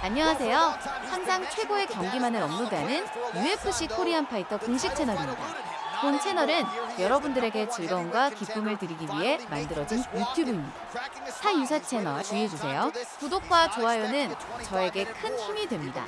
안녕하세요. 항상 최고의 경기만을 업로드하는 UFC 코리안파이터 공식 채널입니다. 본 채널은 여러분들에게 즐거움과 기쁨을 드리기 위해 만들어진 유튜브입니다. 타 유사 채널 주의해주세요. 구독과 좋아요는 저에게 큰 힘이 됩니다.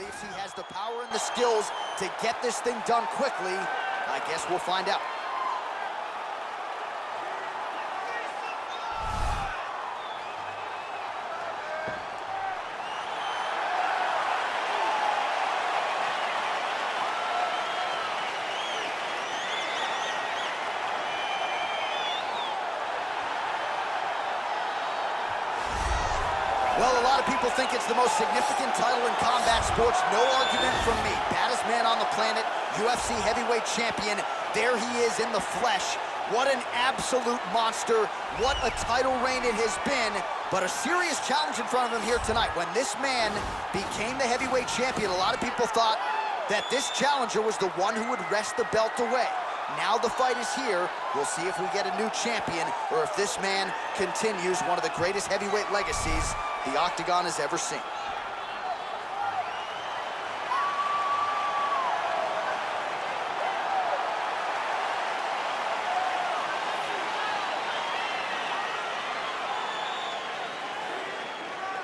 Well, a lot of people think it's the most significant title in combat sports. No argument from me. Baddest man on the planet, UFC heavyweight champion. There he is in the flesh. What an absolute monster. What a title reign it has been. But a serious challenge in front of him here tonight. When this man became the heavyweight champion, a lot of people thought that this challenger was the one who would wrest the belt away. Now the fight is here. We'll see if we get a new champion or if this man continues one of the greatest heavyweight legacies the Octagon has ever seen.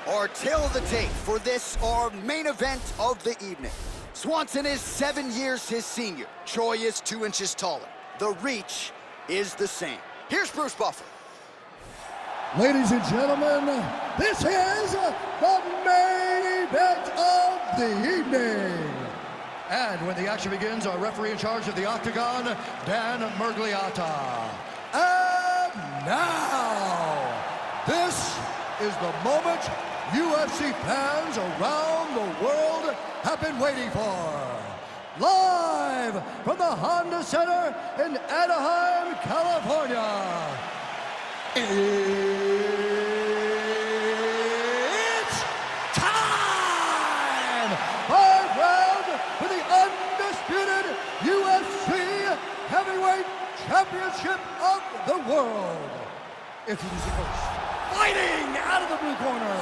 Our tale of the tape for this, our main event of the evening. Swanson is 7 years his senior. Troy is 2 inches taller. The reach is the same. Here's Bruce Buffer. Ladies and gentlemen, this is the main event of the evening. And when the action begins, our referee in charge of the Octagon, Dan Murgliata. And now, this is the moment UFC fans around the world have been waiting for. Live from the Honda Center in Anaheim, California. It's time! 5 rounds for the undisputed UFC Heavyweight Championship of the world. Introducing first, fighting out of the blue corner.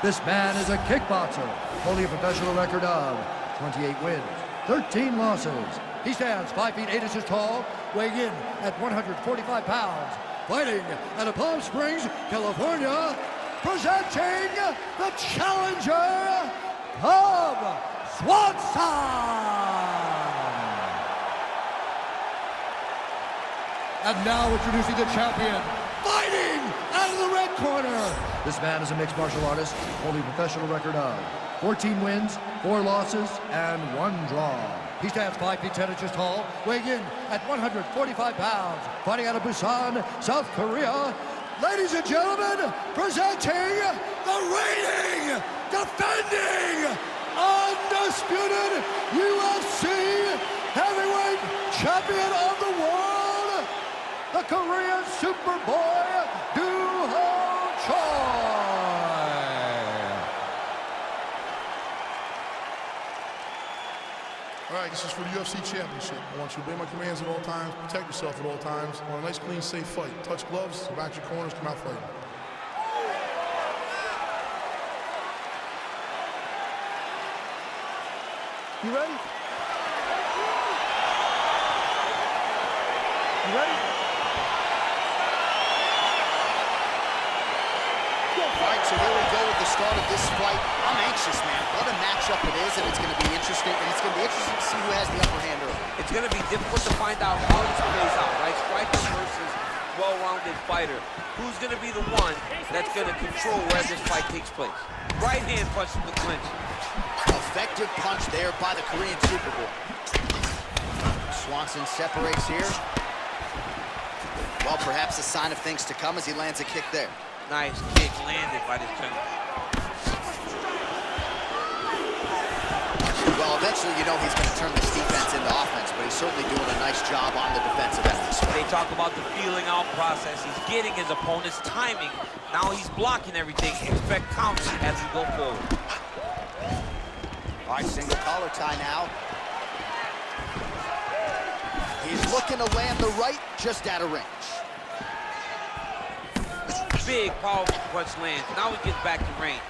This man is a kickboxer, holding a professional record of 28 wins, 13 losses. He stands 5 feet 8 inches tall, weighing in at 145 pounds. Fighting out of Palm Springs, California, presenting the challenger, Cub Swanson. And now introducing the champion, fighting out of the red corner. This man is a mixed martial artist, holding a professional record of 14 wins, 4 losses, and 1 draw. He stands 5 feet 10 inches tall, weighing in at 145 pounds, fighting out of Busan, South Korea. Ladies and gentlemen, presenting the reigning, defending, undisputed UFC heavyweight champion of the world, the Korean Superboy, Doo-Ho Choi. All right, this is for the UFC Championship. I want you to obey my commands at all times, protect yourself at all times. I want a nice, clean, safe fight. Touch gloves, go back to your corners, come out fighting. You ready? You ready? All right, so here we go with the start of this fight. I'm anxious, man. What a matchup it is, and it's going to be interesting. And it's going to be interesting to see who has the upper hand early. It's going to be difficult to find out how this plays out, right? Striker versus well-rounded fighter. Who's going to be the one that's going to control where this fight takes place? Right hand punch from the clinch. Effective punch there by the Korean Superboy. Swanson separates here. Well, perhaps a sign of things to come as he lands a kick there. Nice kick landed by this gentleman. Well, eventually, you know he's going to turn this defense into offense, but he's certainly doing a nice job on the defensive end. They talk about the feeling out process. He's getting his opponent's timing. Now he's blocking everything. Expect counts as we go forward. All right, single collar tie now. He's looking to land the right, just out of range. Big, powerful punch lands. Now he gets back to range.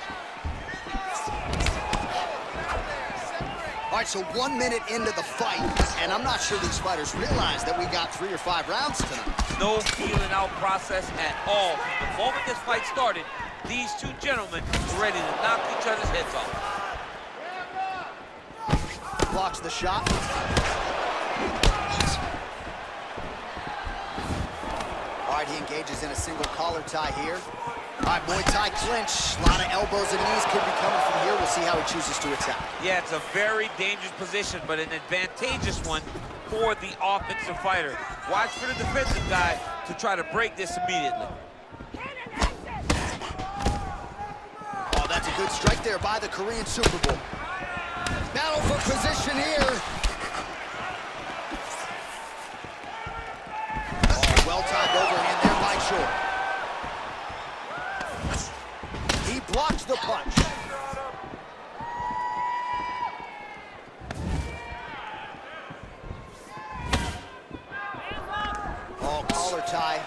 All right, so 1 minute into the fight, and I'm not sure these fighters realize that we got 3 or 5 rounds tonight. No feeling out process at all. From the moment this fight started, these two gentlemen were ready to knock each other's heads off. Blocks the shot. All right, he engages in a single collar tie here. All right, Muay Thai clinch. A lot of elbows and knees could be coming from here. We'll see how he chooses to attack. Yeah, it's a very dangerous position, but an advantageous one for the offensive fighter. Watch for the defensive guy to try to break this immediately. Oh, that's a good strike there by the Korean Super Bowl. Battle for position here. Oh, well-timed overhand there by Shore. He blocks the punch. Oh, collar tie.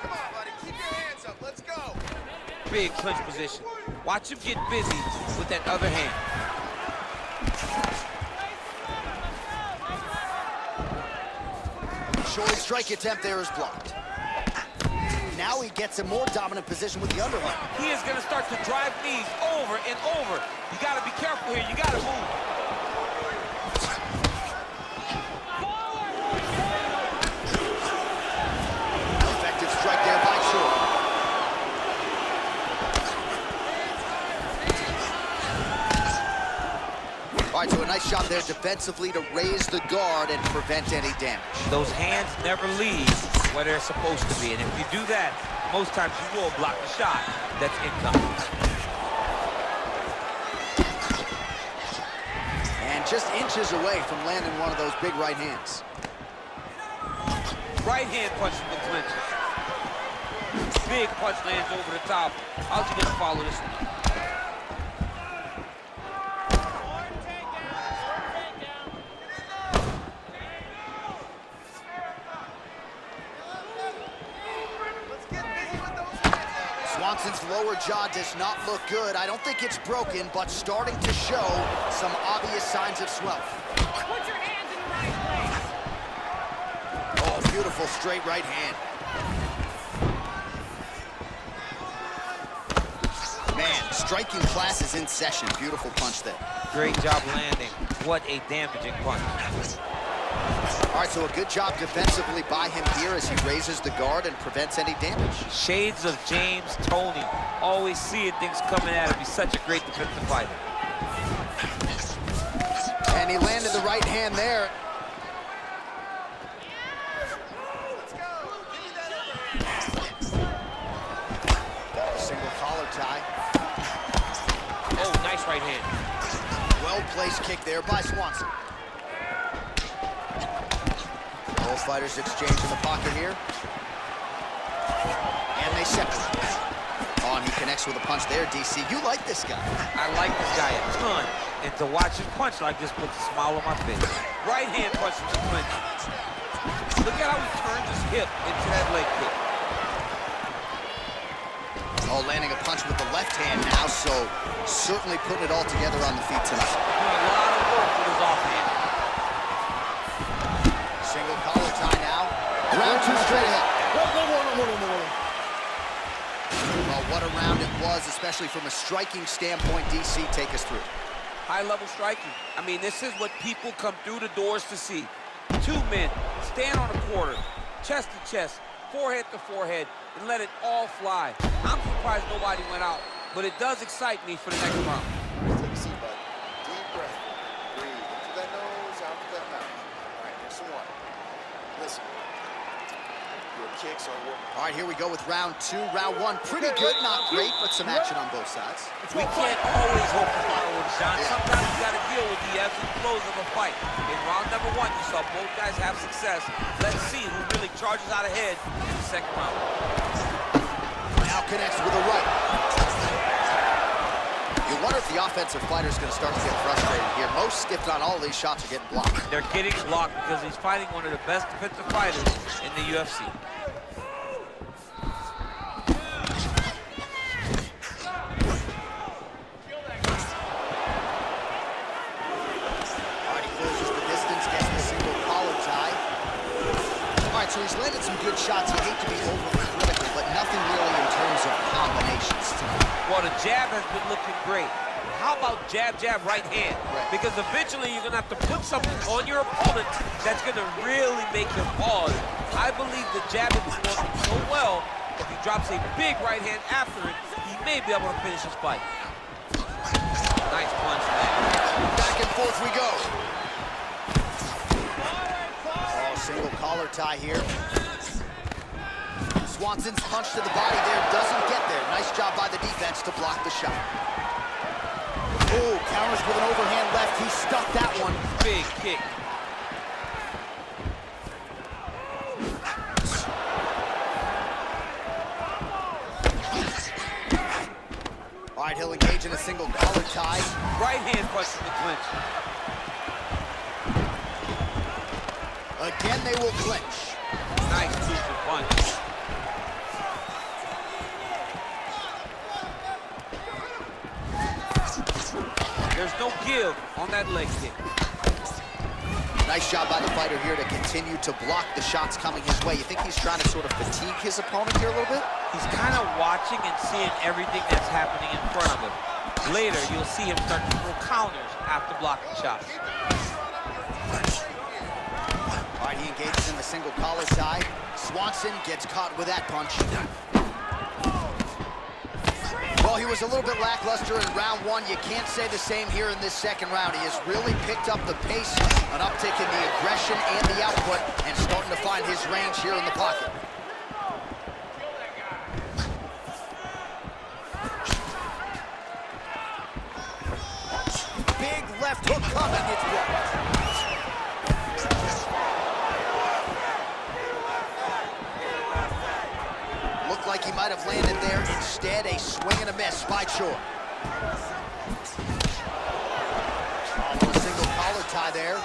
Come on, buddy. Keep your hands up. Let's go. Big clinch position. Watch him get busy with that other hand. Shore's strike attempt there is blocked. Now he gets a more dominant position with the underhook. He is going to start to drive knees over and over. You got to be careful here. You got to move. Effective strike there by Shore. All right, so a nice shot there defensively to raise the guard and prevent any damage. Those hands never leave where they're supposed to be. And if you do that, most times you will block the shot that's incoming. And just inches away from landing one of those big right hands. Right hand punch from the clinches. Big punch lands over the top. How's he going to follow this one? Swanson's lower jaw does not look good. I don't think it's broken, but starting to show some obvious signs of swelling. Put your hands in the right place. Oh, beautiful straight right hand. Man, striking class is in session. Beautiful punch there. Great job landing. What a damaging punch. All right, so a good job defensively by him here as he raises the guard and prevents any damage. Shades of James Toney. Always seeing things coming at him. He's such a great defensive fighter. And he landed the right hand there. Let's go. Give me that overhand. Single collar tie. Oh, nice right hand. Well-placed kick there by Swanson. Both fighters exchange in the pocket here. And they separate. Oh, and he connects with a punch there, DC. You like this guy. I like this guy a ton. And to watch him punch like this puts a smile on my face. Right hand punch from the clinch. Look at how he turns his hip into that leg kick. Oh, landing a punch with the left hand now, so certainly putting it all together on the feet tonight. Doing a lot of work with his offhand. Single collar tie now. Round 2 straight ahead. Well, what a round it was, especially from a striking standpoint. DC, take us through. High-level striking. I mean, this is what people come through the doors to see. Two men stand on a quarter, chest to chest, forehead to forehead, and let it all fly. I'm surprised nobody went out, but it does excite me for the next round. Take a seat, bud. Deep breath. Breathe. In through that nose, out through that mouth. All right, here's some water. Listen. Your kicks are working. All right, here we go with round 2. Round 1, pretty good, not great, but some action on both sides. We can't always hope for fireworks, John. Sometimes you got to deal with the ebbs and flows of a fight. In round number 1, you saw both guys have success. Let's see who really charges out ahead in the second round. Now connects with a right. You wonder if the offensive fighter is going to start to get frustrated here. Most, if not all, of these shots are getting blocked. They're getting blocked because he's fighting one of the best defensive fighters in the UFC. the jab has been looking great. How about jab, jab, right hand? Right. Because eventually you're going to have to put something on your opponent that's going to really make him pause. I believe the jab is working so well, if he drops a big right hand after it, he may be able to finish his fight. Nice punch, man. Back and forth we go. Oh, single collar tie here. Swanson's punch to the body there doesn't get there. Nice job by the defense to block the shot. Oh, counters with an overhand left. He stuck that one. Big kick. All right, he'll engage in a single collar tie. Right hand punch in the clinch. Again, they will clinch. Nice crucial punch. There's no give on that leg kick. Nice job by the fighter here to continue to block the shots coming his way. You think he's trying to sort of fatigue his opponent here a little bit? He's kind of watching and seeing everything that's happening in front of him. Later, you'll see him start to throw counters after blocking shots. All right, he engages in the single collar tie. Swanson gets caught with that punch. Well, he was a little bit lackluster in round one. You can't say the same here in this second round. He has really picked up the pace, an uptick in the aggression and the output, and starting to find his range here in the pocket. Big left hook coming. It's blocked. Looked like he might have landed there. Instead, a swing and a miss by Chor. A little single collar tie there.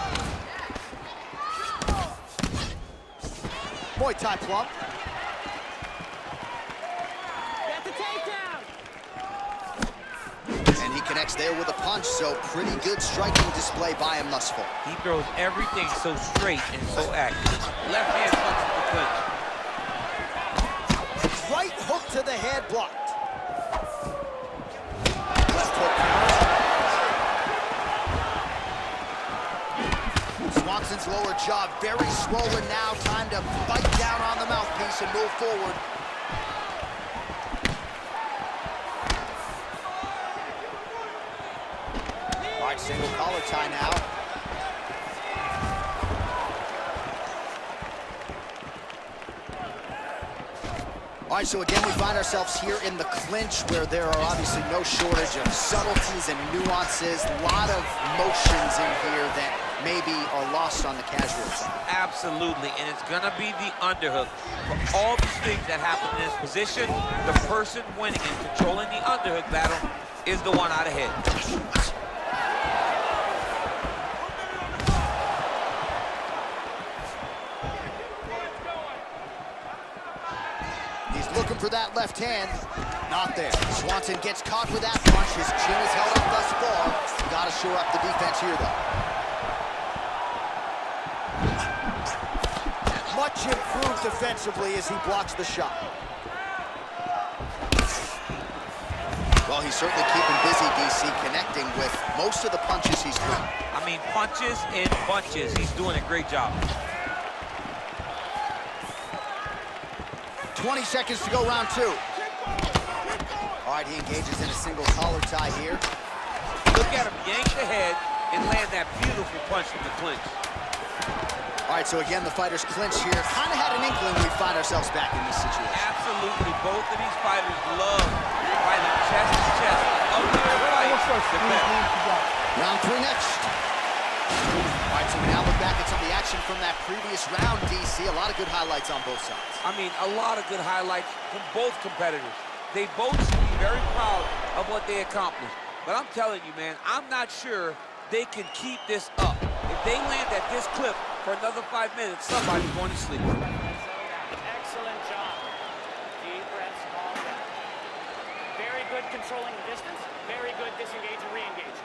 Muay Thai plump. Get the takedown. And he connects there with a punch, so pretty good striking display by him thus far. He throws everything so straight and so accurate. Left hand punch in the clinch. Right hook to the head blocked. Left hook. Swanson's lower jaw very swollen now. Time to bite down on the mouthpiece and move forward. All right, single collar tie now. All right, so again, we find ourselves here in the clinch where there are obviously no shortage of subtleties and nuances. A lot of motions in here that maybe are lost on the casual side. Absolutely, and it's gonna be the underhook. For all these things that happen in this position, the person winning and controlling the underhook battle is the one out ahead. Looking for that left hand. Not there. Swanson gets caught with that punch. His chin is held up thus far. Got to shore up the defense here, though. Much improved defensively as he blocks the shot. Well, he's certainly keeping busy, DC, connecting with most of the punches he's thrown. I mean, punches and bunches. He's doing a great job. 20 seconds to go, round two. All right, he engages in a single collar tie here. Look at him yank the head and land that beautiful punch from the clinch. All right, so again, the fighters clinch here. Kind of had an inkling we'd find ourselves back in this situation. Absolutely, both of these fighters love fighting chest to chest. Up there, fight. Round three next. All right, so we now look back at some of the action from that previous round, DC. A lot of good highlights on both sides. I mean, a lot of good highlights from both competitors. They both should be very proud of what they accomplished. But I'm telling you, man, I'm not sure they can keep this up. If they land at this clip for another 5 minutes, somebody's going to sleep. Excellent job. Deep breaths, calm down. Very good controlling the distance. Very good disengage and re-engage.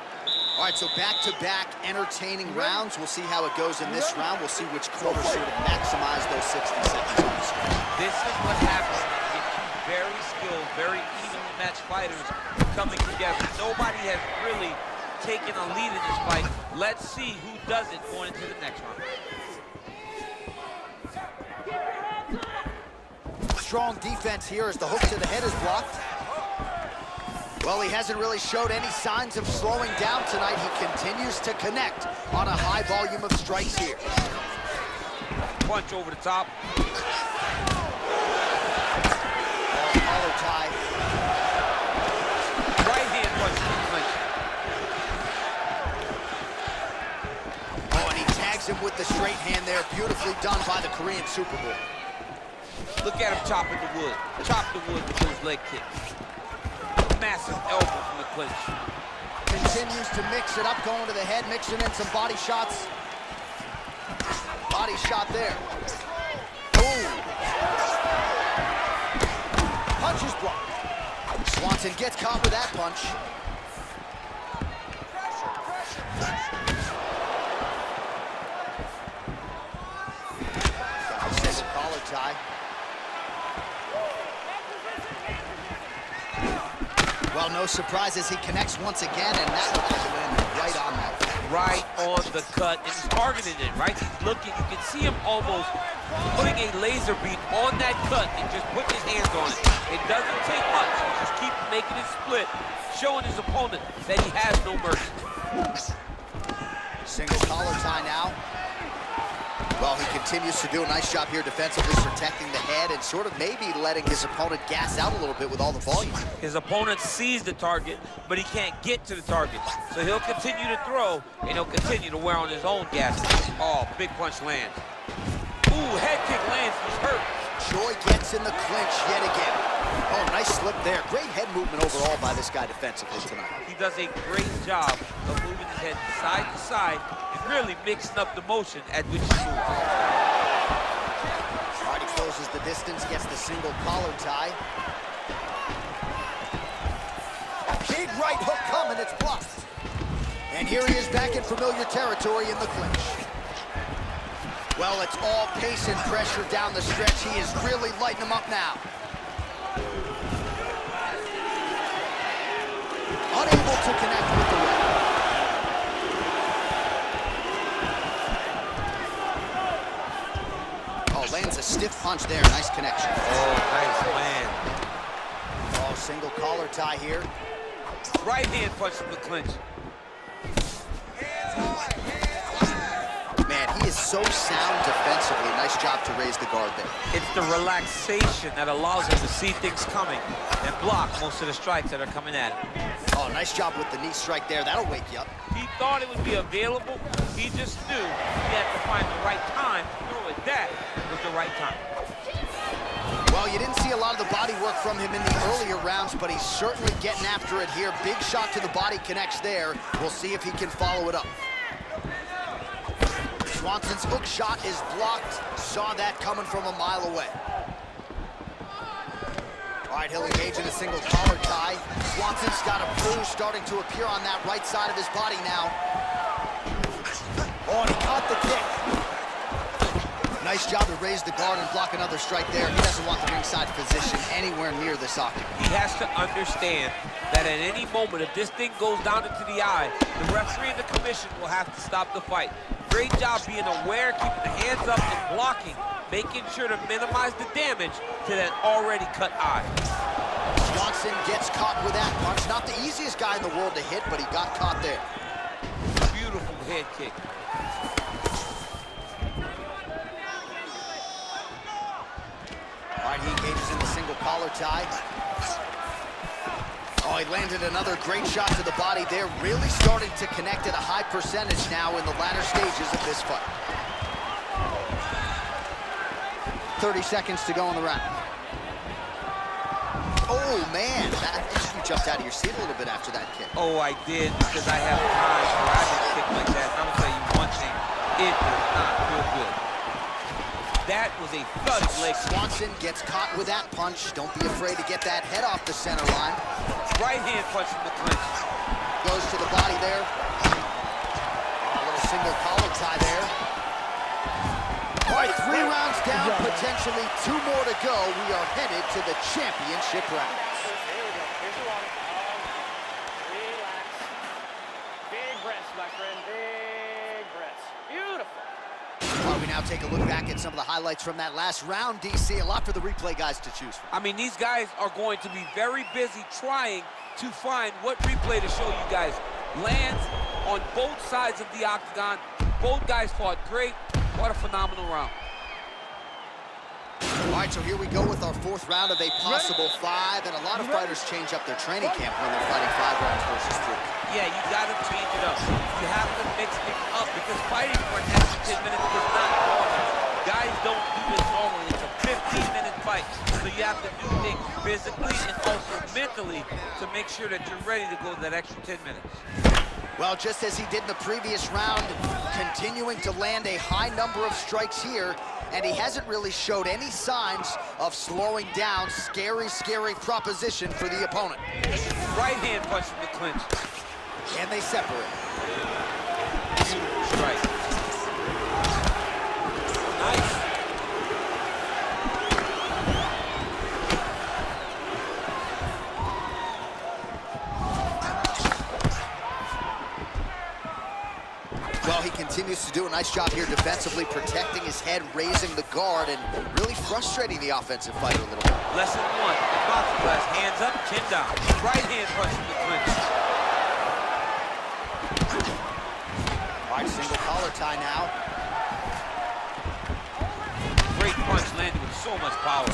All right, so back-to-back entertaining rounds. We'll see how it goes in this round. We'll see which quarter sort of maximize those 60 seconds on the screen. This is what happens when you get too very skilled, very evenly matched fighters coming together. Nobody has really taken a lead in this fight. Let's see who does it going into the next round. Strong defense here as the hook to the head is blocked. Well, he hasn't really showed any signs of slowing down tonight. He continues to connect on a high volume of strikes here. Punch over the top. Collar tie. Right hand punch to the clinch. Oh, and he tags him with the straight hand there. Beautifully done by the Korean Super Bowl. Look at him chopping the wood. Chop the wood with those leg kicks. Massive elbow from the clinch. Continues to mix it up, going to the head, mixing in some body shots. Body shot there. Ooh. Punch is blocked. Swanson gets caught with that punch. Second collar tie. Well, no surprises. He connects once again, and that one has landed right on that. Right on the cut, and he's targeting it, right? He's looking, you can see him almost putting a laser beam on that cut and just putting his hands on it. It doesn't take much, he just keeps making it split, showing his opponent that he has no mercy. Single collar tie now. Well, he continues to do a nice job here defensively, protecting the head and sort of maybe letting his opponent gas out a little bit with all the volume. His opponent sees the target, but he can't get to the target. So he'll continue to throw, and he'll continue to wear on his own gas. Oh, big punch lands. Ooh, head kick lands, he's hurt. Choi gets in the clinch yet again. Oh, nice slip there. Great head movement overall by this guy defensively tonight. He does a great job of moving his head side to side and really mixing up the motion at which he moves. Alright, he closes the distance, gets the single collar tie. Big right hook coming, it's blocked. And here he is back in familiar territory in the clinch. Well, it's all pace and pressure down the stretch. He is really lighting him up now. Unable to connect with the right. Oh, lands a stiff punch there. Nice connection. Oh, nice land. Oh, single collar tie here. Right hand punch from the clinch. Man, he is so sound defensively. Nice job to raise the guard there. It's the relaxation that allows him to see things coming and block most of the strikes that are coming at him. Oh, nice job with the knee strike there. That'll wake you up. He thought it would be available. He just knew he had to find the right time to throw it. That was the right time. Well, you didn't see a lot of the body work from him in the earlier rounds, but he's certainly getting after it here. Big shot to the body connects there. We'll see if he can follow it up. Swanson's hook shot is blocked. Saw that coming from a mile away. All right, he'll engage in a single collar tie. Swanson's got a bruise starting to appear on that right side of his body now. Oh, and he caught the kick. Nice job to raise the guard and block another strike there. He doesn't want the ringside position anywhere near this octagon. He has to understand that at any moment, if this thing goes down into the eye, the referee and the commission will have to stop the fight. Great job being aware, keeping the hands up and blocking, making sure to minimize the damage to that already cut eye. Swanson gets caught with that punch. Not the easiest guy in the world to hit, but he got caught there. Beautiful head kick. All right, he engages in the single collar tie. Oh, he landed another great shot to the body there. Really starting to connect at a high percentage now in the latter stages of this fight. 30 seconds to go in the round. Oh, man, you jumped out of your seat a little bit after that kick. Oh, I did, because I have times where I get kicked like that. And I'm gonna tell you one thing, it does not feel good. That was a thudding leg. Swanson gets caught with that punch. Don't be afraid to get that head off the center line. Right hand punch from the clinch. Goes to the body there. A little single collar tie there. All right, 3 rounds down, potentially 2 more to go. We are headed to the championship round. Here we go. Here's your water. Relax. Big breaths, my friend. Big breaths. Beautiful. All right, we now take a look back at some of the highlights from that last round, DC. A lot for the replay guys to choose from. I mean, these guys are going to be very busy trying to find what replay to show you guys. Lands on both sides of the octagon. Both guys fought great. What a phenomenal round. All right, so here we go with our 4th round of a possible 5, and a lot of fighters change up their training camp when they're fighting 5 rounds versus 3. Yeah, you got to change it up. You have to mix things up because fighting for an extra 10 minutes is not normal. Guys don't do this normally. It's a 15-minute fight, so you have to do things physically and also mentally to make sure that you're ready to go that extra 10 minutes. Well, just as he did in the previous round, continuing to land a high number of strikes here, and he hasn't really showed any signs of slowing down. Scary, scary proposition for the opponent. Right hand punch from the clinch. And they separate. Strike. Nice. Well, he continues to do a nice job here defensively, protecting his head, raising the guard, and really frustrating the offensive fighter a little bit. Lesson 1, boxing class, hands up, chin down. Right hand punch from the clinch. All right, single collar tie now. Great punch landed with so much power.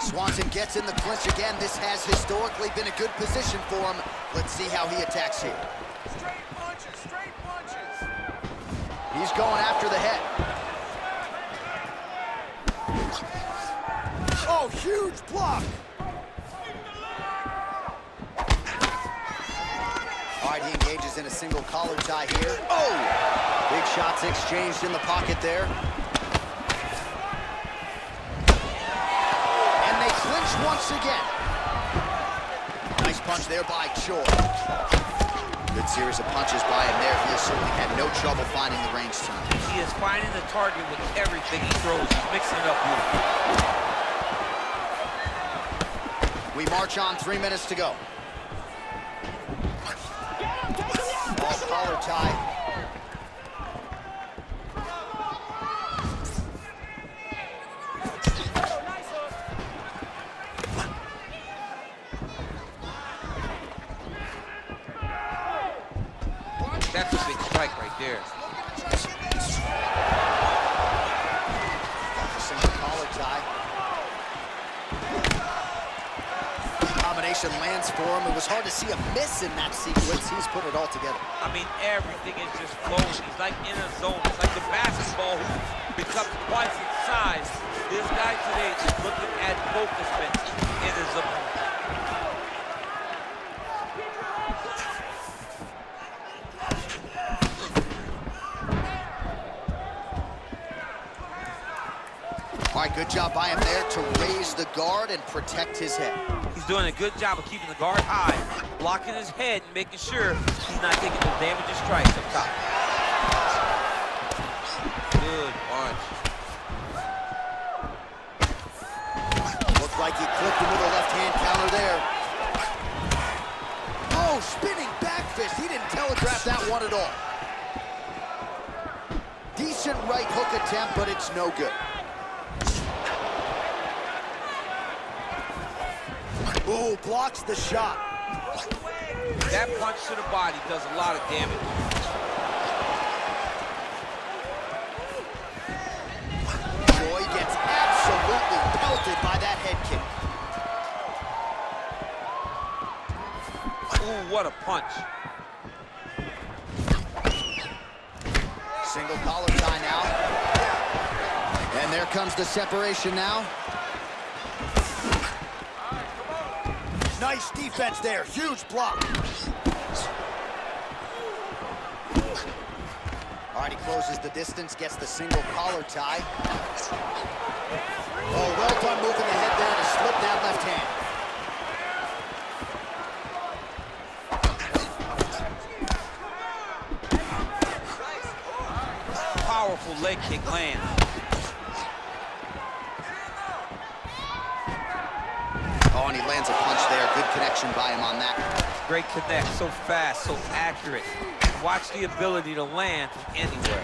Swanson gets in the clinch again. This has historically been a good position for him. Let's see how he attacks here. Straight punches, straight punches. He's going after the head. Oh, huge block. All right, he engages in a single collar tie here. Oh, big shots exchanged in the pocket there. And they clinch once again. Nice punch there by Choi. Good series of punches by him there. He has certainly had no trouble finding the range tonight. He is finding the target with everything he throws. He's mixing it up beautifully. We march on, 3 minutes to go. Ball collar tie. That's a big strike right there. Single collar tie. Combination lands for him. It was hard to see a miss in that sequence. He's put it all together. I mean, everything is just flowing. He's like in a zone. It's like the basketball who becomes twice its size. This guy today is looking at focus in his opponent. All right, good job by him there to raise the guard and protect his head. He's doing a good job of keeping the guard high, blocking his head, and making sure he's not taking the damaging strikes up top. Good punch. Looked like he clipped him with a left hand counter there. Oh, spinning back fist. He didn't telegraph that one at all. Decent right hook attempt, but it's no good. Ooh, blocks the shot. That punch to the body does a lot of damage. Joy gets absolutely pelted by that head kick. Ooh, what a punch. Single collar tie now. And there comes the separation now. Nice defense there, huge block. All right, he closes the distance, gets the single collar tie. Oh, well done moving the head there to slip that left hand. Powerful leg kick lands. and he lands a punch there. Good connection by him on that. Great connect, so fast, so accurate. Watch the ability to land from anywhere.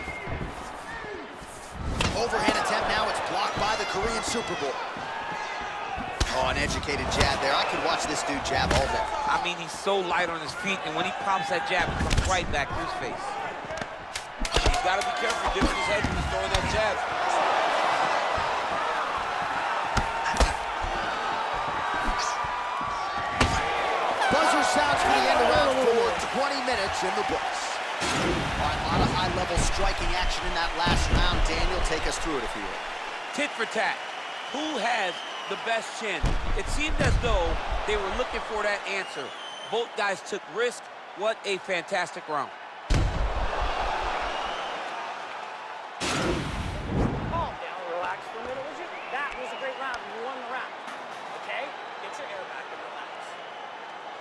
Overhand attempt now. It's blocked by the Korean Super Bowl. Oh, an educated jab there. I could watch this dude jab all day. I mean, he's so light on his feet, and when he pops that jab, it comes right back to his face. He's got to be careful, dipping his head when he's throwing that jab. Buzzer sounds for the end of round 4. 20 minutes in the books. All right, a lot of high-level striking action in that last round. Daniel, take us through it if you will. Tit for tat. Who has the best chin? It seemed as though they were looking for that answer. Both guys took risk. What a fantastic round. Calm down, relax for a minute, would you? That was a great round. You won the round. Okay? Get your air back and relax.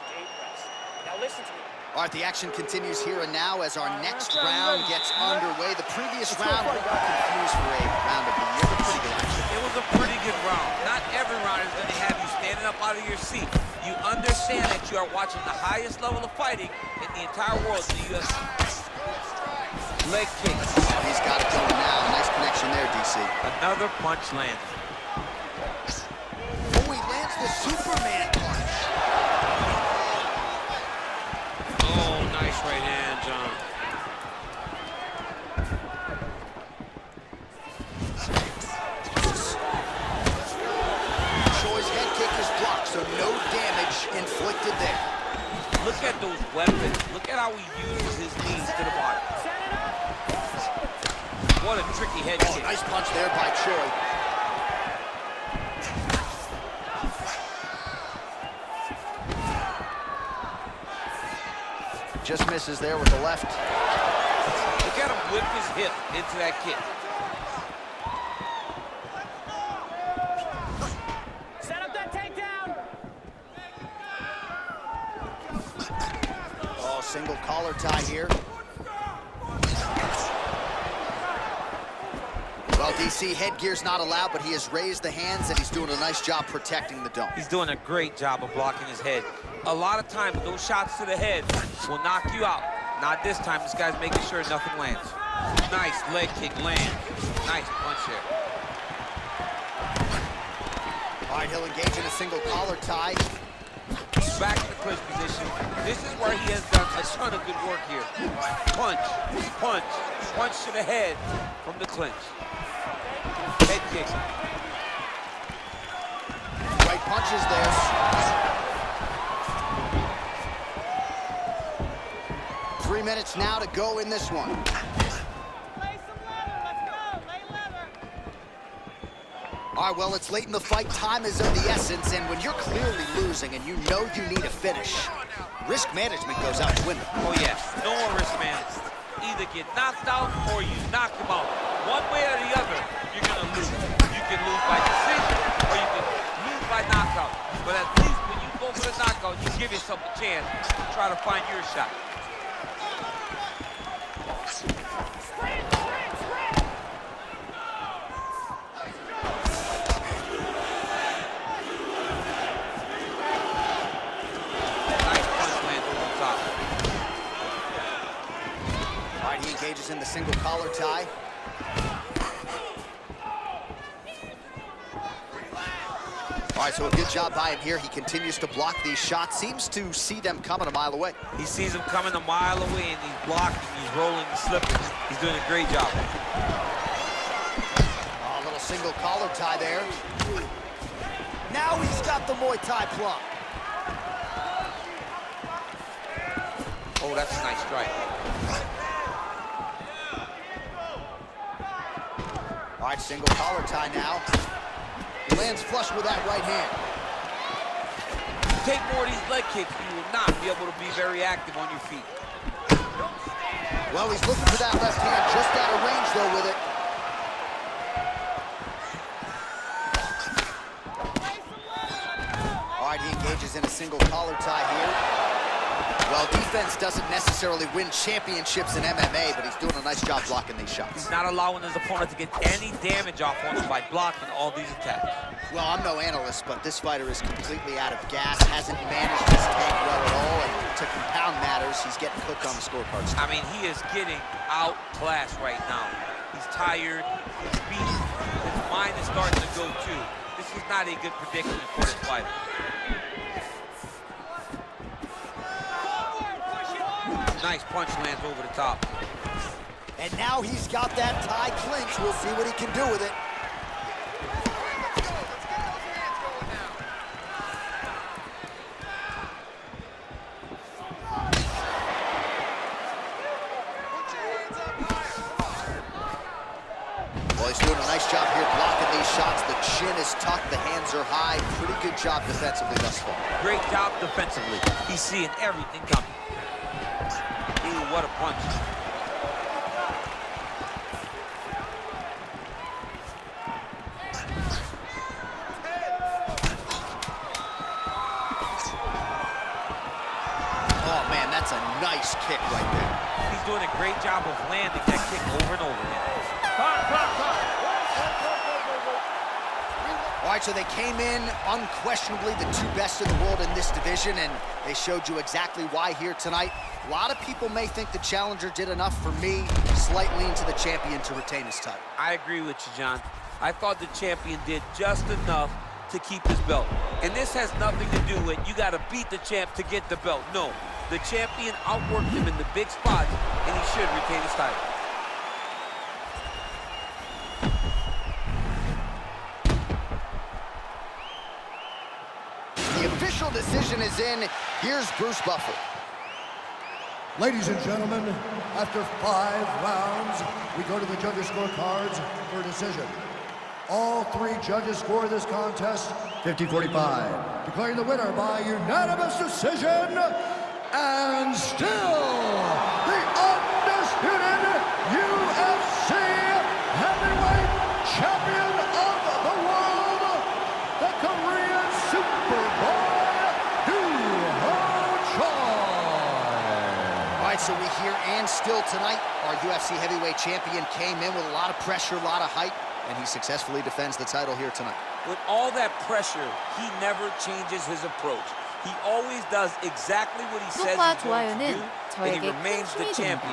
Deep breaths. Now listen to me. All right, the action continues here and now as our next round gets underway. The previous round, we got confused for a round of the year, but pretty good action. It was a pretty good round. Not every round is going to have you standing up out of your seat. You understand that you are watching the highest level of fighting in the entire world in the UFC. Leg kicks. He's got it going now. Nice connection there, DC. Another punch lands. Oh, he lands the Superman punch. Oh, nice right hand, John. Choi's head kick is blocked, so no damage inflicted there. Look at those weapons. Look at how he uses his knees to the body. What a tricky head Oh, kick. nice punch there by Choi. Just misses there with the left. Look at him whip his hip into that kick. Set up that takedown. Oh, single collar tie here. Well, DC, headgear's not allowed, but he has raised the hands, and he's doing a nice job protecting the dome. He's doing a great job of blocking his head. A lot of times, those shots to the head will knock you out. Not this time. This guy's making sure nothing lands. Nice leg kick lands. Nice punch there. All right, he'll engage in a single collar tie. He's back in the clinch position. This is where he has done a ton of good work here. Punch, punch, punch to the head from the clinch. Head kick. Right punches there. 3 minutes now to go in this one. All right, well, it's late in the fight. Time is of the essence, and when you're clearly losing and you know you need a finish, risk management goes out the window. Oh, yes. No more risk management. Either get knocked out or you knock him out. One way or the other, you're going to lose. You can lose by decision or you can lose by knockout. But at least when you go for the knockout, you give yourself a chance to try to find your shot. Engages in the single collar tie. All right, so a good job by him here. He continues to block these shots. Seems to see them coming a mile away. He sees them coming a mile away, and he's blocking, he's rolling, he's slipping. He's doing a great job. Oh, a little single collar tie there. Now he's got the Muay Thai plum. Oh, that's a nice strike. All right, single collar tie now. He lands flush with that right hand. Take more of these leg kicks, you will not be able to be very active on your feet. Well, he's looking for that left hand, just out of range, though, with it. All right, he engages in a single collar tie here. Well, defense doesn't necessarily win championships in MMA, but he's doing a nice job blocking these shots. He's not allowing his opponent to get any damage off on him by blocking all these attacks. Well, I'm no analyst, but this fighter is completely out of gas, hasn't managed his tank well at all, and to compound matters, he's getting cooked on the scorecards. I mean, he is getting outclassed right now. He's tired, he's beaten, his mind is starting to go too. This is not a good predicament for this fighter. Nice punch lands over the top. And now he's got that tie clinch. We'll see what he can do with it. Well, he's doing a nice job here blocking these shots. The chin is tucked, the hands are high. Pretty good job defensively thus far. Great job defensively. He's seeing everything coming. Ooh, what a punch. Oh, man, that's a nice kick right there. He's doing a great job of landing that kick over and over again. All right, so they came in unquestionably the two best in the world in this division, and they showed you exactly why here tonight. A lot of people may think the challenger did enough. For me, slight lean to the champion to retain his title. I agree with you, John. I thought the champion did just enough to keep his belt. And this has nothing to do with you got to beat the champ to get the belt. No, the champion outworked him in the big spots, and he should retain his title. The official decision is in. Here's Bruce Buffer. Ladies and gentlemen, after 5 rounds, we go to the judges' scorecards for a decision. All 3 judges score this contest 50-45, declaring the winner by unanimous decision, and still the undisputed UFC heavyweight champion of the world, the Korean Superboy, All right, so we hear and still tonight, our UFC heavyweight champion came in with a lot of pressure, a lot of hype, and he successfully defends the title here tonight. With all that pressure, he never changes his approach. He always does exactly what he says 구독과 he's going to do, 좋아요는 and he 저에게 큰 remains the 힘이 champion. 됩니다.